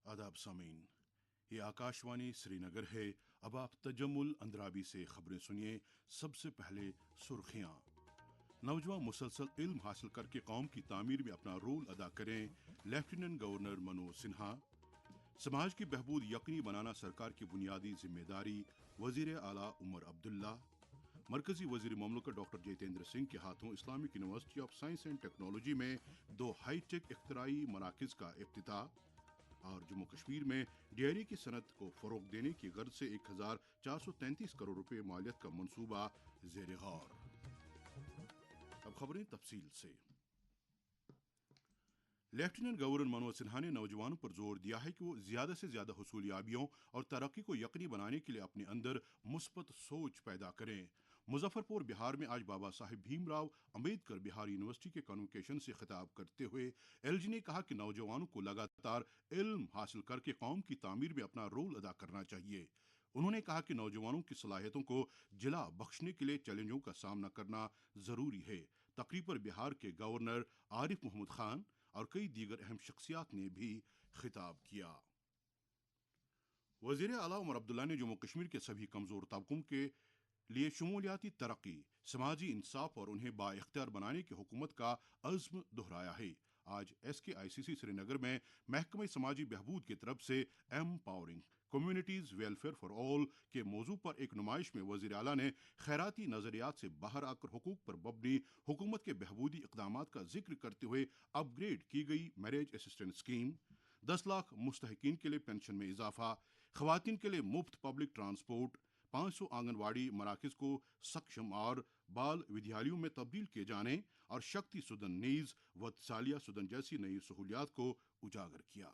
आदाब सामीन, ये आकाशवाणी श्रीनगर है। अब आप तजम्मुल अंद्राबी से खबरें सुनिए। सबसे पहले सुर्खियां। नौजवान मुसलसल इल्म हासिल करके कौम की तामीर में अपना रोल अदा करें, लेफ्टिनेंट गवर्नर मनोज सिन्हा। समाज की बहबूद यकीनी बनाना सरकार की बुनियादी जिम्मेदारी, वजीर आला उमर अब्दुल्ला। मरकजी वजीर ममलकत डॉक्टर जितेंद्र सिंह के हाथों Islamic university of science and technology में 2 हाईटेक इख्तिराई मराकज़ का इफ्तिताह। और जम्मू कश्मीर में डेयरी की सनत को फरोग देने की गर्ज से 1433 करोड़ रुपए मालियत का मंसूबा ज़ेर गौर। अब खबरें तफसील से। लेफ्टिनेंट गवर्नर मनोज सिन्हा ने नौजवानों पर जोर दिया है कि वो ज्यादा से ज्यादा हुसूलियाबियों और तरक्की को यकीनी बनाने के लिए अपने अंदर मुस्बत सोच पैदा करें। मुजफ्फरपुर बिहार में आज बाबा साहिब भीमराव अंबेडकर बिहार यूनिवर्सिटी के कन्वोकेशन से खिताब करते हुए एलजी ने कहा कि नौजवानों को लगातार इल्म हासिल करके कौम की तामीर में अपना रोल अदा करना चाहिए। उन्होंने कहा कि नौजवानों की सलाहियतों को जिला बख्शने के लिए चैलेंजों का सामना करना जरूरी है। तकरीब पर बिहार के गवर्नर आरिफ मोहम्मद खान और कई दीगर अहम शख्सियात ने भी खिताब किया। वजीर आला उमर अब्दुल्ला ने जम्मू कश्मीर के सभी कमजोर तबकों के लिए शमूलियाती तरक्की, समाजी इंसाफ और उन्हें बाइख्तियार बनाने की हुकूमत का अज़्म दोहराया है। आज SKICC श्रीनगर में महकमे समाजी बहबूद की तरफ से empowering communities welfare for all के मौजू पर एक नुमाइश में वज़ीर आला ने खैराती नजरियात से बाहर आकर हुकूक पर मबनी हुकूमत के बहबूदी इक़दामात का जिक्र करते हुए अपग्रेड की गई मैरिज असिस्टेंस स्कीम, 10 लाख मुस्तहिकीन के लिए पेंशन में इजाफा, ख़वातीन के लिए मुफ्त पब्लिक ट्रांसपोर्ट, 500 आंगनवाड़ी मराकज़ को सक्षम और बाल विद्यालयों में तब्दील किए जाने और शक्ति सुदन नीज व सालिया सुदन जैसी नई सहूलियात को उजागर किया।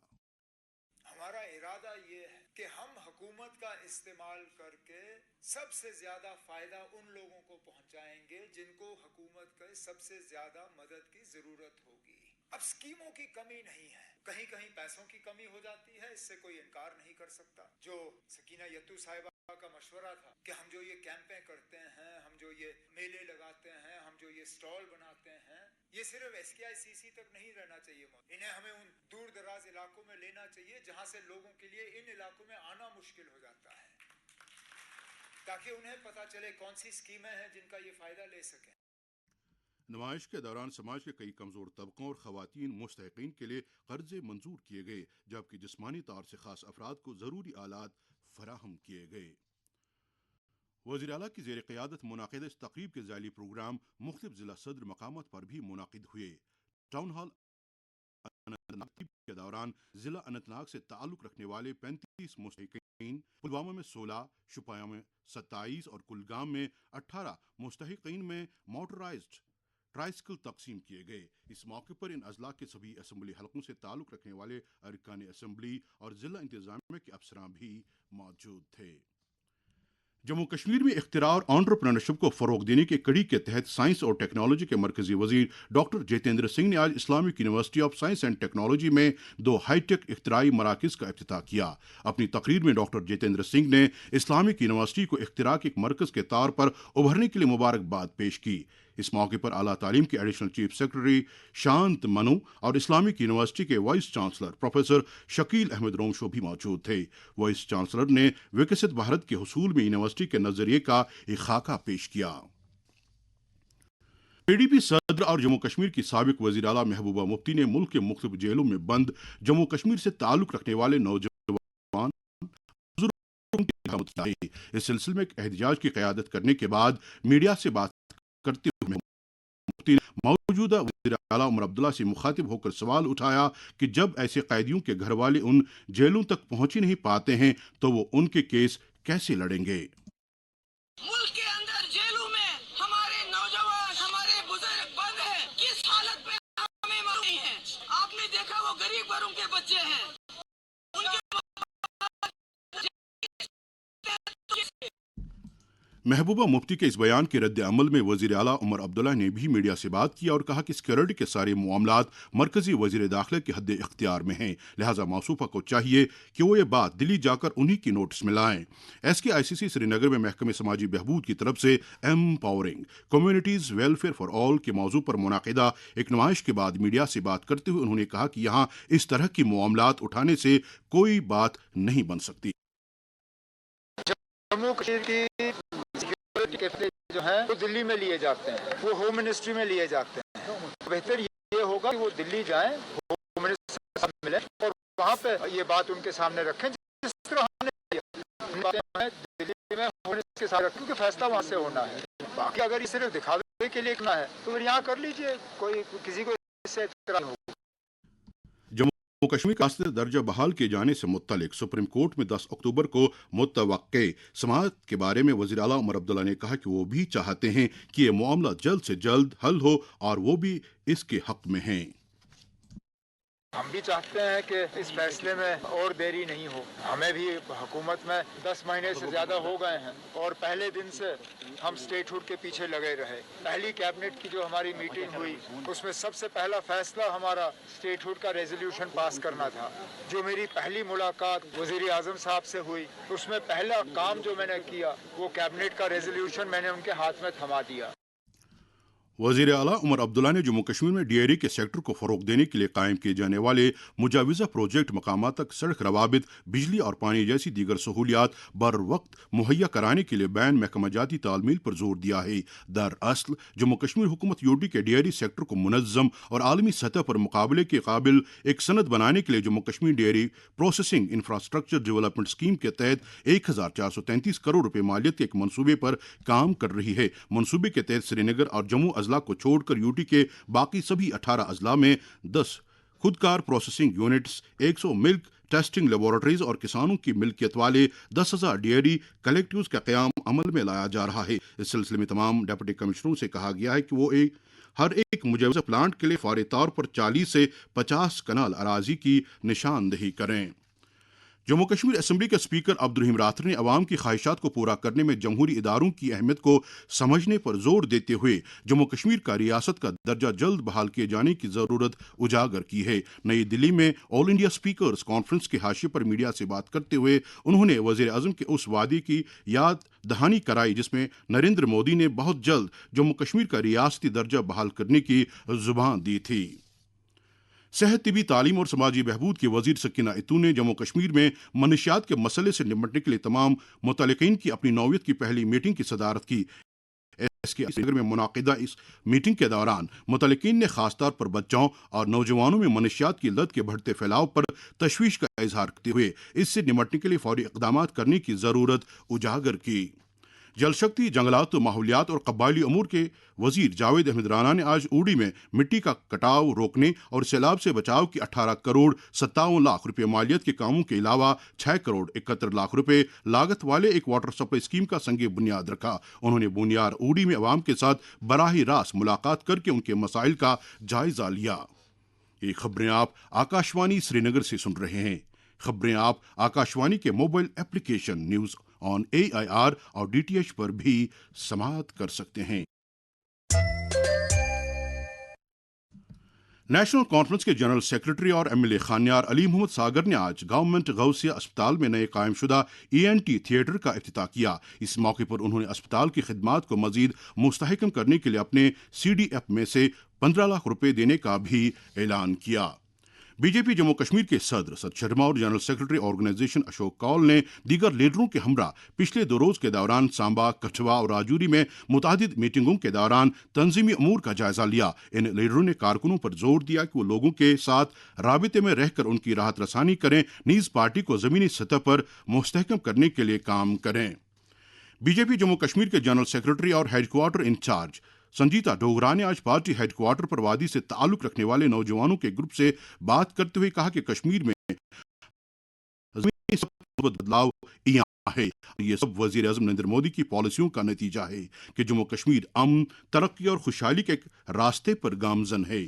हमारा इरादा ये है कि हम हुकूमत का इस्तेमाल करके सबसे ज्यादा फायदा उन लोगों को पहुंचाएंगे जिनको हुकूमत के सबसे ज्यादा मदद की जरूरत होगी। अब स्कीमों की कमी नहीं है, कहीं कहीं पैसों की कमी हो जाती है, इससे कोई इनकार नहीं कर सकता। जो सकीना यत्तू साहिबा का मशवरा था कि हम जो ये कैंपें करते हैं, हम जो ये मेले लगाते हैं, हम जो ये स्टॉल बनाते हैं, ये सिर्फ SKICC तक नहीं रहना चाहिए। इन्हें हमें उन दूर दराज इलाकों में लेना चाहिए जहां से लोगों के लिए इन इलाकों में आना मुश्किल हो जाता है, ताकि उन्हें पता चले कौन सी स्कीमें हैं जिनका ये फायदा ले सकें। नुमाइश के दौरान समाज के कई कमजोर तबकों और खवातीन मुस्तहिकीन के लिए कर्जे मंजूर किए गए, जबकि जिस्मानी तौर से खास अफराद को जरूरी आलात फराहम किए गए। वज़ीर आला की ज़ेर क़यादत मुनाक़िदा इस तक़रीब के ज़ैली प्रोग्राम मुख्तलिफ ज़िला सदर मकामात पर भी मुनाक़िद हुए। टाउन हॉल अनंतनाग के दौरान ज़िला अनंतनाग से ताल्लुक़ रखने वाले 35 मुस्तहिकीन, पुलवामा में 16, शुपियां में 27 और कुलगाम में 18 मुस्तहिकीन में मोटराइज्ड ट्राइसिकल तकसीम किए गए। इस मौके पर इन अजला के सभी असम्बली हलकों से ताल्लुक़ रखने वाले अरकान असम्बली और ज़िला इंतज़ामिया के अफसरान भी मौजूद थे। जम्मू कश्मीर में इख्तिरा और एंटरप्रेन्योरशिप को फ़रोग देने की कड़ी के तहत साइंस और टेक्नोलॉजी के मरकजी वजीर डॉक्टर जितेंद्र सिंह ने आज Islamic university of science and technology में 2 हाईटेक इख्तिराई मराकज़ का इफ्तिताह किया। अपनी तकरीर में डॉक्टर जितेंद्र सिंह ने इस्लामिक यूनिवर्सिटी को इख्तिरा के एक मरकज़ के तौर पर उभरने के लिए मुबारकबाद पेश की। इस मौके पर आला तालीम के additional chief secretary Shantmanu और इस्लामिक यूनिवर्सिटी के vice chancellor professor Shakeel Ahmad Romshoo भी मौजूद थे। वाइस चांसलर ने विकसित भारत के हुसूल में यूनिवर्सिटी के नजरिए का एक खाका पेश किया। PDP सदर और जम्मू कश्मीर की साबिक वज़ीर आला महबूबा मुफ्ती ने मुल्क के मुख्तलिफ जेलों में बंद जम्मू कश्मीर से ताल्लुक़ रखने वाले नौजवान इस सिलसिले में एक एहतजाज की क़यादत करने के बाद मीडिया से बात करते हुए मुफ्ती ने मौजूदा वज़ीर आला उमर अब्दुल्ला से मुखातिब होकर सवाल उठाया कि जब ऐसे कैदियों के घर वाले उन जेलों तक पहुंच ही नहीं पाते हैं तो वो उनके केस कैसे लड़ेंगे। मुल्क के अंदर जेलों में हमारे नौजवान, हमारे बुजुर्ग बंद हैं, किस हालत में हमें मालूम है। आपने देखा वो गरीब घरों के बच्चे हैं, उनके महबूबा मुफ्ती के इस बयान के रद्द अमल में वज़ीर आला उमर अब्दुल्ला ने भी मीडिया से बात किया और कहा कि सिक्योरिटी के सारे मामलात मरकजी वज़ीर दाखिला के हद इख्तियार में हैं, लिहाजा मौसूफा को चाहिए कि वो ये बात दिल्ली जाकर उन्हीं की नोटिस में लाएं। SKICC श्रीनगर में महकमे समाजी बहबूद की तरफ से empowering communities welfare for all के मौजू पर मुनाकिदा एक नुमाइश के बाद मीडिया से बात करते हुए उन्होंने कहा कि यहाँ इस तरह की मामलात उठाने से कोई बात नहीं बन सकती। जम्मू कश्मीर की सिक्योरिटी के फैसले जो हैं वो दिल्ली में लिए जाते हैं, वो होम मिनिस्ट्री में लिए जाते हैं। बेहतर ये होगा कि वो दिल्ली जाएं, होम मिनिस्टर के साथ मिलें और वहाँ पे ये बात उनके सामने रखें जिस तरह हमने दिल्ली में होम मिनिस्टर के साथ रखें, क्योंकि फैसला वहाँ से होना है। बाकी अगर ये सिर्फ दिखावे के लिए करना है तो फिर यहाँ कर लीजिए, कोई किसी को इससे इतराज़ नहीं होगा। जम्मू कश्मीर का असली दर्जा बहाल किए जाने से मुत्तलिक सुप्रीम कोर्ट में 10 अक्टूबर को मुतवक्के समाअत के बारे में वज़ीर आला उमर अब्दुल्ला ने कहा कि वो भी चाहते हैं कि ये मामला जल्द से जल्द हल हो और वो भी इसके हक में हैं। हम भी चाहते हैं कि इस फैसले में और देरी नहीं हो। हमें भी हुकूमत में 10 महीने से ज़्यादा हो गए हैं और पहले दिन से हम स्टेटहुड के पीछे लगे रहे। पहली कैबिनेट की जो हमारी मीटिंग हुई उसमें सबसे पहला फैसला हमारा स्टेटहुड का रेजोल्यूशन पास करना था। जो मेरी पहली मुलाकात वज़ीर आज़म साहब से हुई उसमें पहला काम जो मैंने किया वो कैबिनेट का रेजोल्यूशन मैंने उनके हाथ में थमा दिया। वज़ीर आला उमर अब्दुल्ला ने जम्मू कश्मीर में डेयरी के सेक्टर को फ़रोग़ देने के लिए कायम किए जाने वाले मुजाविज़ा प्रोजेक्ट मकामात तक सड़क रवाबित, बिजली और पानी जैसी दीगर सहूलियात बर वक्त मुहैया कराने के लिए बैन महकमा जाती तालमील पर जोर दिया है। दरअसल जम्मू कश्मीर हुकूमत यूटी के डेयरी सेक्टर को मुनज़्ज़म और आलमी सतह पर मुकाबले के काबिल एक सनद बनाने के लिए Jammu Kashmir dairy processing infrastructure development scheme के तहत 1433 करोड़ रुपए मालियत के एक मनसूबे पर काम कर रही है। मनसूबे के तहत श्रीनगर और जम्मू अजला को छोड़कर यूटी के बाकी सभी 18 अजला में 10 खुदकार processing units, 100 milk testing laboratories और किसानों की मिल्कियत वाले 10,000 डेयरी कलेक्टिव्स का क़याम अमल में लाया जा रहा है। इस सिलसिले में तमाम डिप्टी कमिश्नरों से कहा गया है कि वो हर एक मुजवज़ा प्लांट के लिए फौरी तौर पर 40 से 50 कनाल अराजी की निशानदही करें। जम्मू कश्मीर असेंबली के स्पीकर अब्दुल रहीम राठौर ने अवाम की ख्वाहिशात को पूरा करने में जमहूरी इदारों की अहमियत को समझने पर जोर देते हुए जम्मू कश्मीर का रियासत का दर्जा जल्द बहाल किए जाने की ज़रूरत उजागर की है। नई दिल्ली में ऑल इंडिया स्पीकर्स कॉन्फ्रेंस के हाशिए पर मीडिया से बात करते हुए उन्होंने वज़ीर आज़म के उस वादे की याद दहानी कराई जिसमें नरेंद्र मोदी ने बहुत जल्द जम्मू कश्मीर का रियासती दर्जा बहाल करने की जुबान दी थी। सेहत, तिबी तालीम और समाजी बहबूद की वज़ीर सकीना इतू ने जम्मू कश्मीर में मनशियात के मसले से निपटने के लिए तमाम मुतल्लिक़ीन की अपनी नौयत की पहली मीटिंग की सदारत की। श्रीनगर में मुनाकिदा इस मीटिंग के दौरान मुतल्लिक़ीन ने खासतौर पर बच्चों और नौजवानों में मनशियात की लत के बढ़ते फैलाव पर तशवीश का इजहार करते हुए इससे निपटने के लिए फौरी इक़दामात करने की ज़रूरत उजागर की। जलशक्ति, जंगलात, माहौलियात और कबायली अमूर के वजीर जावेद अहमद राना ने आज ऊड़ी में मिट्टी का कटाव रोकने और सैलाब से बचाव की 18 करोड़ 57 लाख रुपए मालियत के कामों के अलावा 6 करोड़ 71 लाख रुपए लागत वाले एक वाटर सप्लाई स्कीम का संगे बुनियाद रखा। उन्होंने बुनियाद ऊड़ी में अवाम के साथ बराह रास्त मुलाकात करके उनके मसाइल का जायजा लिया। ये खबरें आप आकाशवाणी श्रीनगर से सुन रहे हैं। खबरें आप आकाशवाणी के mobile application news on AIR और DTH पर भी समाअत कर सकते हैं। नेशनल कॉन्फ्रेंस के जनरल सेक्रेटरी और MLA खान्यार अली मोहम्मद सागर ने आज गवर्नमेंट गौसिया अस्पताल में नए कायमशुदा ENT थिएटर का इफ्तिताह किया। इस मौके पर उन्होंने अस्पताल की खिदमात को मजीद मुस्तहकम करने के लिए अपने CDF में से 15 लाख रुपए देने का भी ऐलान किया। बीजेपी जम्मू कश्मीर के सदर सत शर्मा और general secretary organisation Ashok Kaul ने दीगर लीडरों के हमरा पिछले 2 रोज के दौरान सांबा, कठुआ और राजौरी में मुतादिद मीटिंगों के दौरान तंजीमी अमूर का जायजा लिया। इन लीडरों ने कारकुनों पर जोर दिया कि वो लोगों के साथ राबिते में रहकर उनकी राहत रसानी करें, नीज पार्टी को जमीनी सतह पर मुस्तहकम करने के लिए काम करें। बीजेपी जम्मू कश्मीर के जनरल सेक्रेटरी और हेडक्वार्टर इंचार्ज संजीता डोगरा ने आज पार्टी हेडक्वार्टर पर वादी से ताल्लुक रखने वाले नौजवानों के ग्रुप से बात करते हुए कहा कि कश्मीर में बदलाव यहाँ है। ये सब वजीर आज़म नरेंद्र मोदी की पॉलिसियों का नतीजा है कि जम्मू कश्मीर अमन, तरक्की और खुशहाली के एक रास्ते पर गामजन है।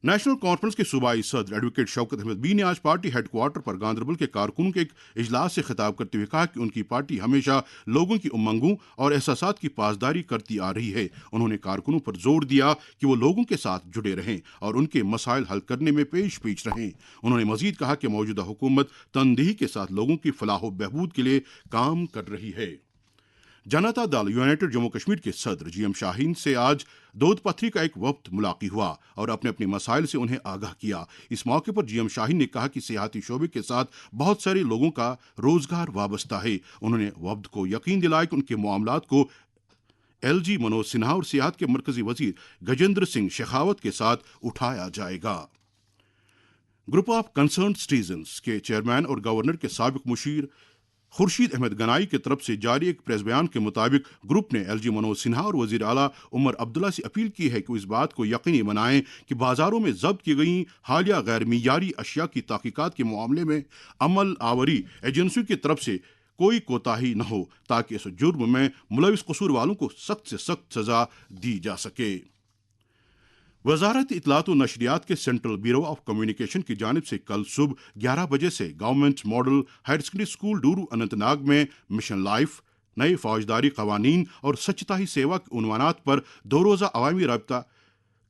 नेशनल कॉन्फ्रेंस के सूबाई सदर एडवोकेट शौकत अहमद बी ने आज पार्टी हेडक्वार्टर पर गांदरबल के कारकुनों के एक इजलास से खिताब करते हुए कहा कि उनकी पार्टी हमेशा लोगों की उमंगों और एहसासात की पासदारी करती आ रही है। उन्होंने कारकुनों पर जोर दिया कि वो लोगों के साथ जुड़े रहें और उनके मसाइल हल करने में पेश रहें। उन्होंने मजीद कहा कि मौजूदा हुकूमत तनदेही के साथ लोगों की फलाह व बहबूद के लिए काम कर रही है। जनता दल यूनाइटेड जम्मू कश्मीर के सदर जीएम शाहीन से आज दूध पथरी का एक वफ्द मुलाकी हुआ और अपने अपने मसाइल से उन्हें आगाह किया। इस मौके पर जीएम शाहीन ने कहा कि सियाहती शोबे के साथ बहुत सारे लोगों का रोजगार वाबस्ता है। उन्होंने वफ्द को यकीन दिलाया कि उनके मामलात को एलजी मनोज सिन्हा और सियाहत के मरकजी वजीर गजेंद्र सिंह शेखावत के साथ उठाया जाएगा। ग्रुप ऑफ कंसर्न सिटीजन्स के चेयरमैन और गवर्नर के साबिक मुशीर खुर्शीद अहमद गनाई की तरफ से जारी एक प्रेस बयान के मुताबिक ग्रुप ने एलजी मनोज सिन्हा और वजीर आला उमर अब्दुल्ला से अपील की है कि इस बात को यकीनी बनाएं कि बाजारों में जब्त की गई हालिया गैर मियारी अशिया की तहकीकात के मामले में अमल आवरी एजेंसियों की तरफ से कोई कोताही न हो, ताकि इस जुर्म में मुलविस कसूर वालों को सख्त से सख्त सजा दी जा सके। वजारत इतलात व नशरियात के सेंट्रल ब्यूरो ऑफ कम्युनिकेशन की जानिब से कल सुबह 11 बजे से government model higher secondary school Dooru Anantnag में मिशन लाइफ, नए फौजदारी कवानीन और स्वच्छता ही सेवा के उन्वानात पर 2 रोज़ा अवामी राबता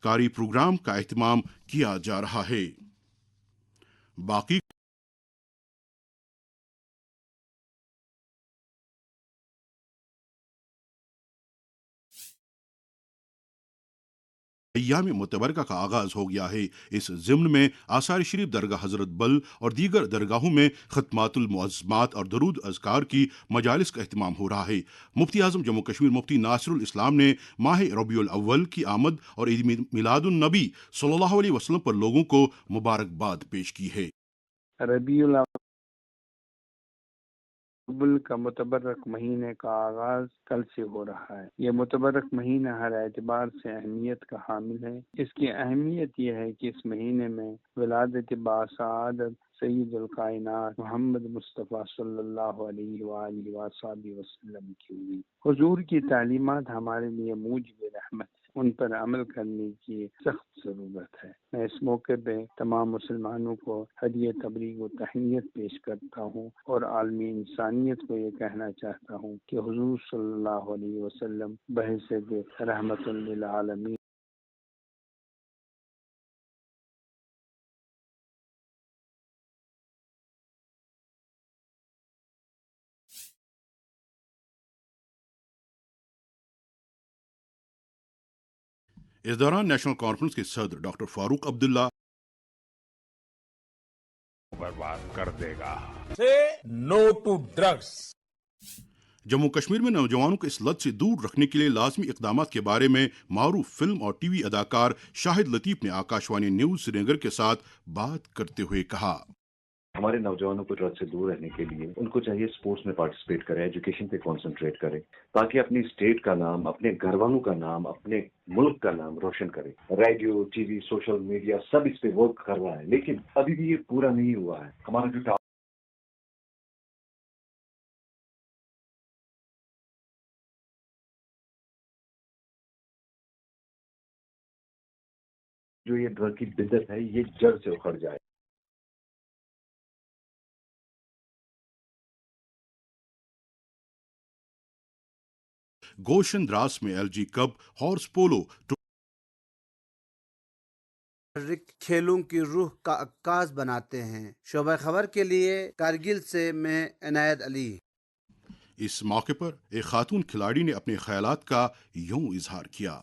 कारी प्रोग्राम का एहतमाम किया जा रहा है। बाकी अय्याम मुतबरका का आगाज हो गया है। इस ज़िम्न में आसार शरीफ दरगाह हजरत बल और दीगर दरगाहों में खतमातुल मुअज़्ज़मात और दरूद अज़कार की मजालिस का एहतमाम हो रहा है। मुफ्ती आज़म जम्मू कश्मीर मुफ्ती नासिरुल इस्लाम ने माह रबीउल अव्वल की आमद और ईद मिलादुन नबी सल्लल्लाहु अलैहि वसल्लम पर लोगों को मुबारकबाद पेश की है। रबीउल अव्वल का मुतबरक महीने का आगाज कल से हो रहा है। यह मुतबरक महीना हर एतबार से अहमियत का हामिल है। इसकी अहमियत यह है कि इस महीने में विलादत बासआदत सय्यदुल कायनात मोहम्मद मुस्तफ़ा सल्लल्लाहु अलैहि वसल्लम की हुई। हुजूर की तालीमात हमारे लिए मूजिब रहमत, उन पर अमल करने की सख्त ज़रूरत है। मैं इस मौके पे तमाम मुसलमानों को हदिया तबरीक व तहनीत पेश करता हूँ और आलमी इंसानियत को ये कहना चाहता हूँ कि हुजूर सल्लल्लाहु अलैहि वसल्लम बहैसियत रहमतुल लिल आलमीन इस दौरान नेशनल कॉन्फ्रेंस के सदर डॉक्टर फारूक अब्दुल्ला बर्बाद कर देगा। No to drugs. Jammu Kashmir में नौजवानों को इस लत से दूर रखने के लिए लाजमी इकदाम के बारे में मारूफ फिल्म और टीवी अदाकार शाहिद लतीफ ने आकाशवाणी न्यूज श्रीनगर के साथ बात करते हुए कहा, हमारे नौजवानों को ड्रग से दूर रहने के लिए उनको चाहिए स्पोर्ट्स में पार्टिसिपेट करें, एजुकेशन पे कंसंट्रेट करें, ताकि अपनी स्टेट का नाम, अपने घर वालों का नाम, अपने मुल्क का नाम रोशन करें। रेडियो, टीवी, सोशल मीडिया सब इस पे वर्क कर रहा है, लेकिन अभी भी ये पूरा नहीं हुआ है। हमारा जो ये ड्रग की बिद्दत है ये जड़ से उखड़ जाए। गोशन द्रास में एलजी कप हॉर्स पोलो खेलों की रूह का अक्कास बनाते हैं। शोबा खबर के लिए कारगिल से मैं इनायत अली। इस मौके पर एक खातून खिलाड़ी ने अपने ख्यालात का यूं इजहार किया,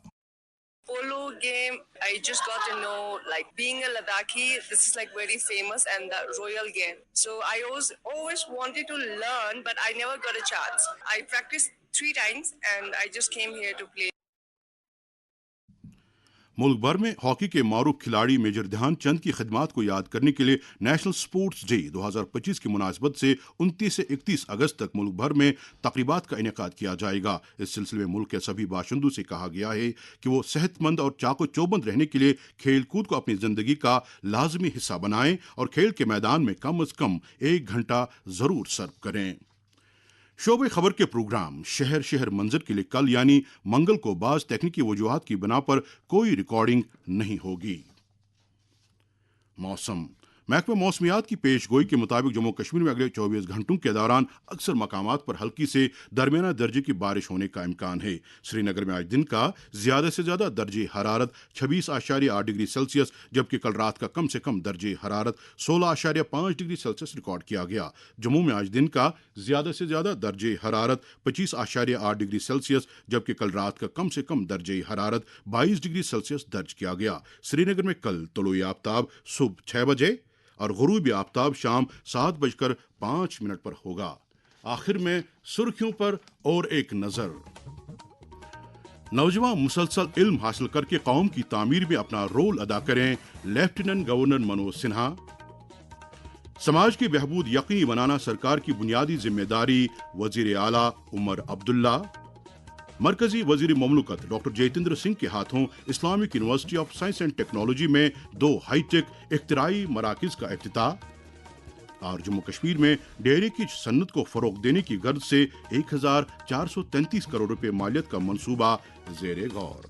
Polo game, I just got to know, like being a Ladakhi, this is like very famous and the royal game. So I always wanted to learn, but I never got a chance. I practiced 3 times and I just came here to play. मुल्क भर में hockey के मारूफ खिलाड़ी major Dhyanchand की खिदमात को याद करने के लिए नेशनल स्पोर्ट्स डे 2025 की मुनासबत से 29 से 31 अगस्त तक मुल्क भर में तकरीबात का इनेकाद किया जाएगा। इस सिलसिले में मुल्क के सभी बाशिंदों से कहा गया है कि वो सेहतमंद और चाको चौबंद रहने के लिए खेल कूद को अपनी जिंदगी का लाजमी हिस्सा बनाएं और खेल के मैदान में कम अज कम 1 घंटा जरूर सर्व करें। शोबे खबर के प्रोग्राम शहर शहर मंजर के लिए कल यानी मंगल को बाज तकनीकी वजूहात की बिना पर कोई रिकॉर्डिंग नहीं होगी। मौसम महकमा मौसमियात की पेशगोई के मुताबिक जम्मू कश्मीर में अगले 24 घंटों के दौरान अक्सर मकामात पर हल्की से दरमियाना दर्जे की बारिश होने का इम्कान है। श्रीनगर में आज दिन का ज्यादा से ज्यादा दर्जे हरारत 26.8 डिग्री सेल्सियस जबकि कल रात का कम से कम दर्जे हरारत 16.5 डिग्री सेल्सियस रिकॉर्ड किया गया। जम्मू में आज दिन का ज्यादा से ज्यादा दर्जे हरारत 25.8 डिग्री सेल्सियस जबकि कल रात का कम से कम दर्जे हरारत 22 डिग्री सेल्सियस दर्ज किया गया। श्रीनगर में कल तुलुई आफ्ताब सुबह 6 बजे और गुरूबी आफ्ताब शाम 7:05 पर होगा। आखिर में सुर्खियों पर और एक नजर। नौजवान मुसलसल इल्म हासिल करके कौम की तामीर में अपना रोल अदा करें, लेफ्टिनेंट गवर्नर मनोज सिन्हा। समाज की बहबूद यकीनी बनाना सरकार की बुनियादी जिम्मेदारी, वजीर आला उमर अब्दुल्ला। मरकजी वजीर ममलुकत डॉक्टर जितेंद्र सिंह के हाथों Islamic university of science and technology में 2 हाईटेक इख्तिराई मराकिज का इफ्तिताह। और जम्मू कश्मीर में डेयरी की सन्नत को फरोग देने की गर्ज से 1433 करोड़ रुपए मालियत का मंसूबा ज़ेरे गौर।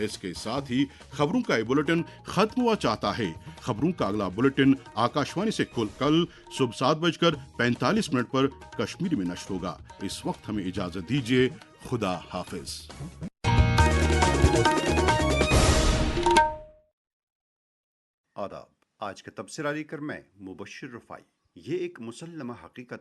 इसके साथ ही खबरों का ये बुलेटिन खत्म हुआ चाहता है। खबरों का अगला बुलेटिन आकाशवाणी से कल सुबह 7:45 पर कश्मीरी में नश्र होगा। इस वक्त हमें इजाजत दीजिए। खुदा हाफिज। आदाब। आज का तबसरा लेकर मैं मुबश्शिर रफ़ाई। ये एक मुसल्लमा हकीकत